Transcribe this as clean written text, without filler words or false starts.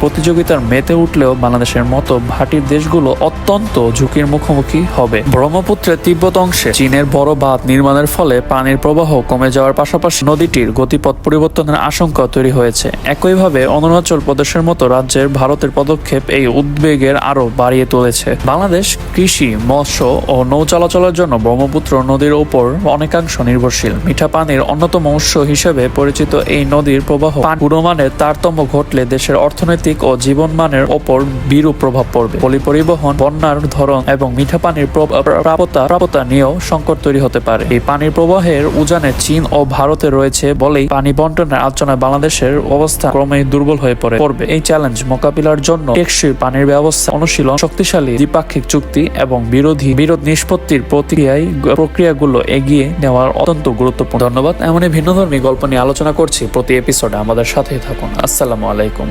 প্রতিযোগিতার মেতে উঠলেও বাংলাদেশের মতো ভাটির দেশগুলো অত্যন্ত ঝুঁকির মুখোমুখি হবে। ব্রহ্মপুত্রের তিব্বত অংশে চীনের বড় বাঁধ নির্মাণের ফলে পানির প্রবাহ কমে যাওয়ার পাশাপাশি নদীটির গতিপথ পরিবর্তনের আশঙ্কা তৈরি হয়েছে। একইভাবে অরুণাচল প্রদেশের মতো রাজ্যের ভারতের পদক্ষেপ এই উদ্বেগের আরো বাড়িয়ে তুলেছে। বাংলাদেশ কৃষি, মৎস্য ও নৌ চলাচলের জন্য ব্রহ্মপুত্র নদীর উপর অনেকাংশ নির্ভরশীল। মিঠা পানির অন্যতম উৎস হিসেবে পরিচিত এই নদীর প্রবাহ গুণমানের তারতম্য ঘটলে দেশের অর্থনৈতিক ও জীবনমানের ওপর বিরূপ প্রভাব পড়বে। পরিবহন, বন্যার ধরন এবং মিঠা পানির প্রাপ্যতা নিয়েও সংকট তৈরি হতে পারে। এই পানির প্রবাহের উজানে চীন ও ভারতে রয়েছে বলেই পানি বন্টনের আলোচনায় বাংলাদেশের অবস্থা ক্রমেই দুর্বল হয়ে পড়বে। এই চ্যালেঞ্জ মোকাবিলার জন্য টেকসই পানির ব্যবস্থা অনুশীলন, শক্তিশালী দ্বিপাক্ষিক চুক্তি এবং বিরোধ নিষ্পত্তির প্রক্রিয়াগুলো এগিয়ে নেওয়ার অত্যন্ত গুরুত্বপূর্ণ। ধন্যবাদ। এমনই ভিন্নধর্মী গল্প নিয়ে আলোচনা করছি প্রতি এপিসোডে। আমাদের সাথেই থাকুন। আসসালামু আলাইকুম।